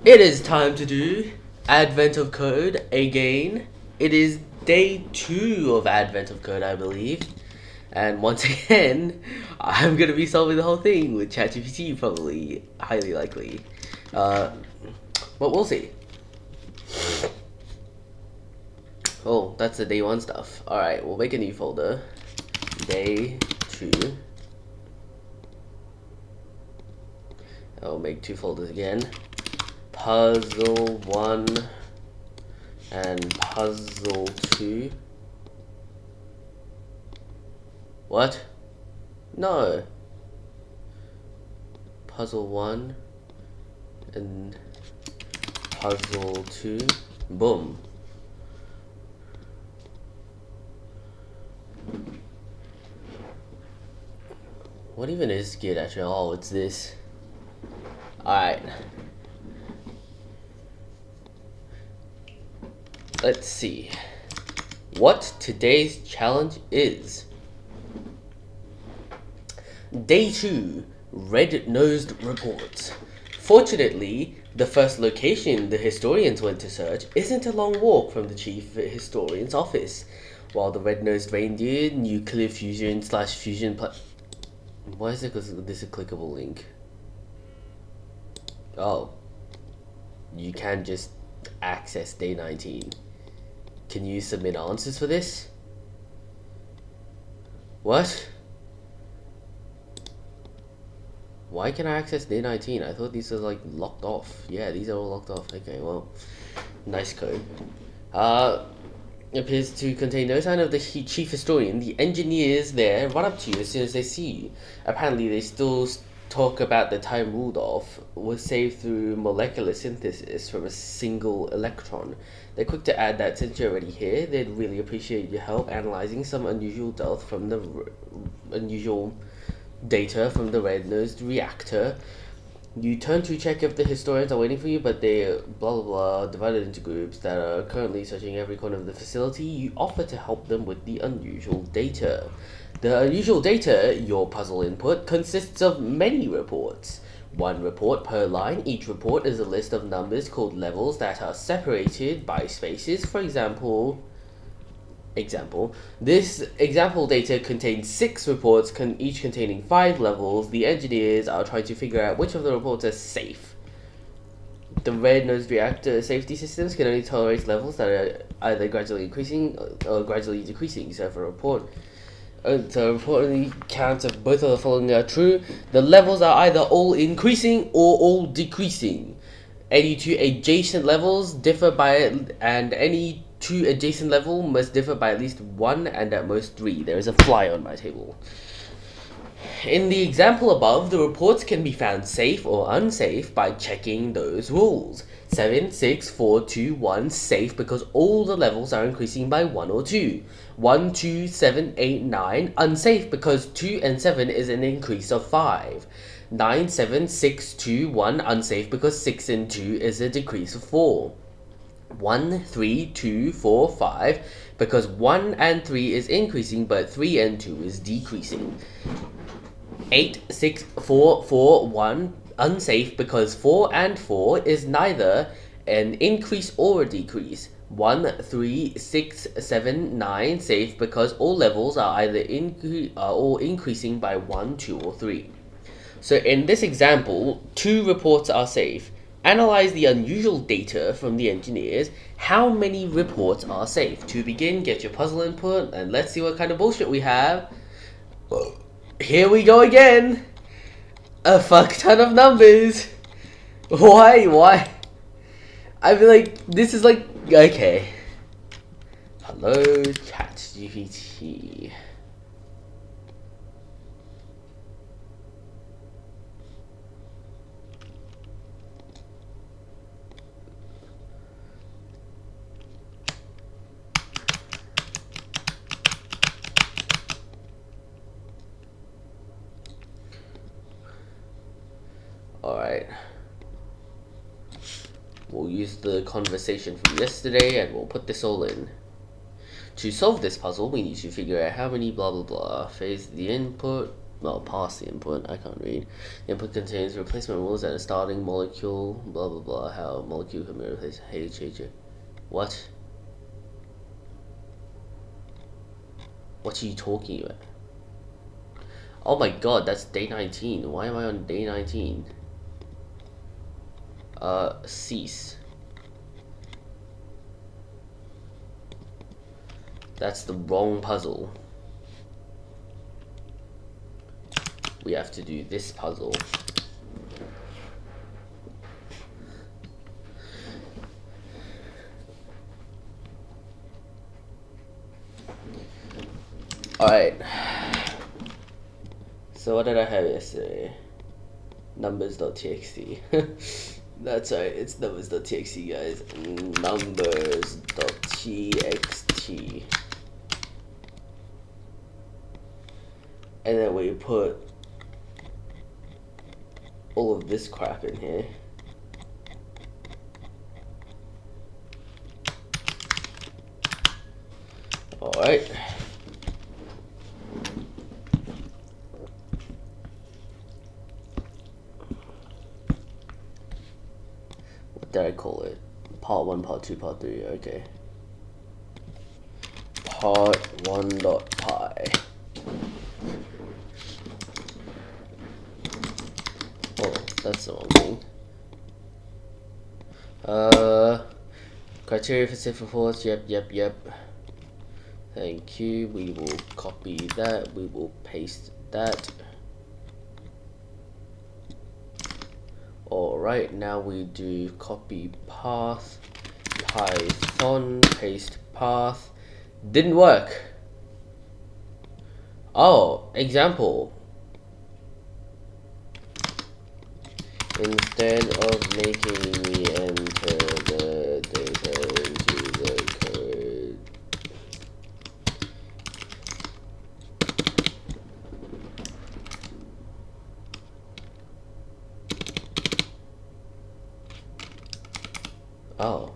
It is time to do Advent of Code again. It is day 2 of Advent of Code, I believe. And once again, I'm gonna be solving the whole thing with ChatGPT, probably, highly likely. Uh, but we'll see. Oh, that's the day 1 stuff. Alright, we'll make a new folder. Day 2. I'll make 2 folders again. Puzzle 1 and puzzle 2. What? No. Puzzle 1 and puzzle 2. Boom. What even is Git actually? Oh, it's this. Alright. Let's see what today's challenge is. Day 2, Red-Nosed Reports. Fortunately, the first location the historians went to search isn't a long walk from the chief historian's office. While the red-nosed reindeer, nuclear fusion / fusion why is it because this is a clickable link? Oh. You can just access day 19. Can you submit answers for this? What? Why can I access day 19? I thought these are like locked off. Yeah, these are all locked off. Okay, well, nice code. Appears to contain no sign of the chief historian. The engineers there run up to you as soon as they see you. Apparently, they still talk about the time Rudolph was saved through molecular synthesis from a single electron. They're quick to add that since you're already here, they'd really appreciate your help analyzing some unusual data from the red-nosed reactor. You turn to check if the historians are waiting for you, but they blah blah blah divided into groups that are currently searching every corner of the facility. You offer to help them with the unusual data. The unusual data, your puzzle input, consists of many reports. 1 report per line. Each report is a list of numbers called levels that are separated by spaces. For example, this example data contains 6 reports, each containing 5 levels. The engineers are trying to figure out which of the reports are safe. The red-nosed reactor safety systems can only tolerate levels that are either gradually increasing or gradually decreasing. So if a report only counts if both of the following are true, the levels are either all increasing or all decreasing. Any 2 adjacent levels differ by, and any 2 adjacent level must differ by at least 1 and at most 3. There is a fly on my table. In the example above, the reports can be found safe or unsafe by checking those rules. 7, 6, 4, 2, 1, safe because all the levels are increasing by 1 or 2. 1, 2, 7, 8, 9, unsafe because 2 and 7 is an increase of 5. 9, 7, 6, 2, 1, unsafe because 6 and 2 is a decrease of 4. 1, 3, 2, 4, 5 because 1 and 3 is increasing but 3 and 2 is decreasing. 8, 6, 4, 4, 1, unsafe because 4 and 4 is neither an increase or a decrease. 1, 3, 6, 7, 9, safe because all levels are either increasing by 1, 2, or 3. So in this example, 2 reports are safe. Analyze the unusual data from the engineers. How many reports are safe? To begin, get your puzzle input, and let's see what kind of bullshit we have. Here we go again! A fuck ton of numbers! Why? I feel like, this is like, okay. Hello, ChatGPT. Alright. We'll use the conversation from yesterday and we'll put this all in. To solve this puzzle, we need to figure out how many blah blah blah. Phase the input. Well, past the input, I can't read. The input contains replacement rules that a starting molecule, blah blah blah, how a molecule can be replaced. H. What? What are you talking about? Oh my god, that's day 19. Why am I on day 19? Cease. That's the wrong puzzle. We have to do this puzzle. Alright. So what did I have yesterday? Numbers.txt. That's right, it's numbers.txt, guys. Numbers.txt. And then we put all of this crap in here. Alright. What did I call it? Part 1, Part 2, Part 3, okay. Part 1 dot pi. Oh, that's the wrong thing. Criteria for safe reports, yep. Thank you, we will copy that, we will paste that. Alright, now we do copy path, Python, paste path. Didn't work. Oh, example. Instead of making me enter the data into the code, oh,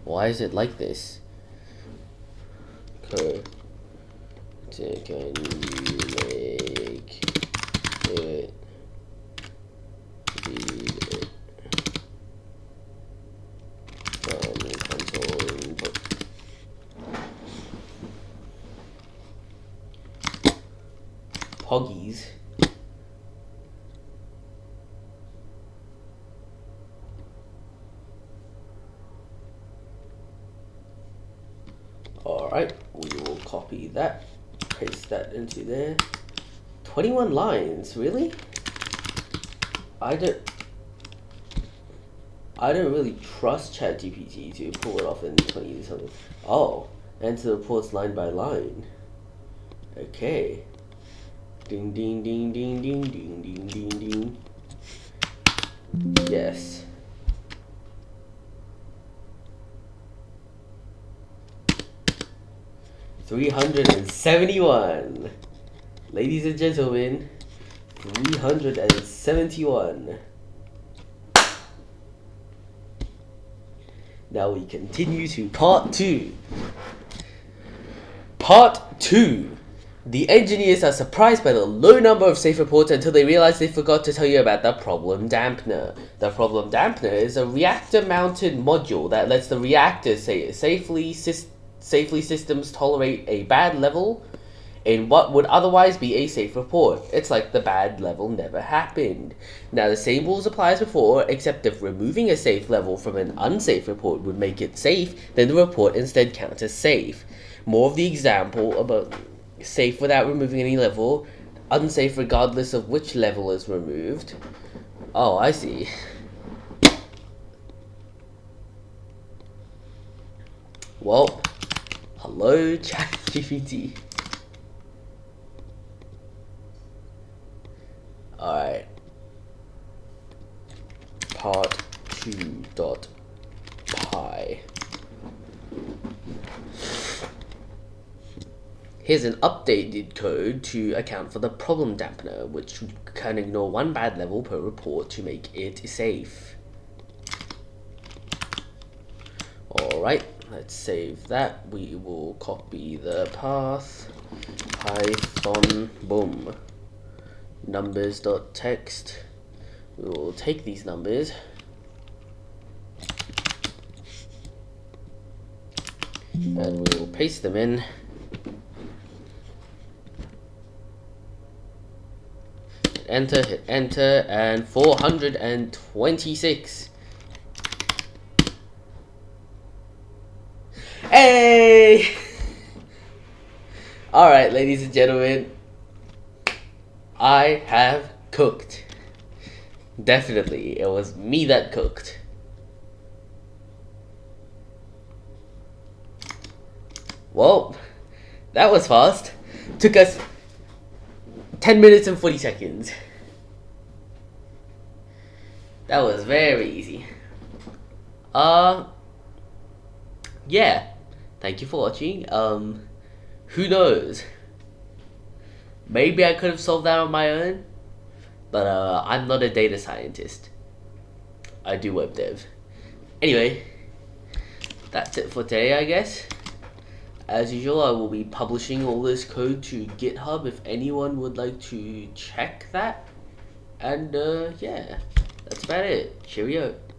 why is it like this? Code. Can you make it read it from console input? Poggies. Alright, we will copy that, paste that into there. 21 lines, really? I don't really trust ChatGPT to pull it off in 20 something. Oh, enter the reports line by line. Okay. Ding ding ding ding ding ding ding ding ding. Yes. $371. Ladies and gentlemen, 371. Now we continue to part 2. Part 2. The engineers are surprised by the low number of safe reports until they realize they forgot to tell you about the problem dampener. The problem dampener is a reactor-mounted module that lets the reactor safely systems tolerate a bad level in what would otherwise be a safe report. It's like the bad level never happened. Now the same rules apply as before, except if removing a safe level from an unsafe report would make it safe, then the report instead counts as safe. More of the example about safe without removing any level, unsafe regardless of which level is removed. Oh, I see. Well, hello ChatGPT. Alright. Part 2 dot pi. Here's an updated code to account for the problem dampener, which can ignore one bad level per report to make it safe. Alright, let's save that. We will copy the path. Python, boom. numbers.text. We will take these numbers and we will paste them in. Enter, hit enter, and 426. Hey! Alright, ladies and gentlemen, I have cooked. Definitely, it was me that cooked. Well, that was fast. Took us 10 minutes and 40 seconds. That was very easy. Yeah. Thank you for watching. Who knows? Maybe I could have solved that on my own, but I'm not a data scientist. I do web dev. Anyway, that's it for today, I guess. As usual, I will be publishing all this code to GitHub if anyone would like to check that. And yeah, that's about it. Cheerio.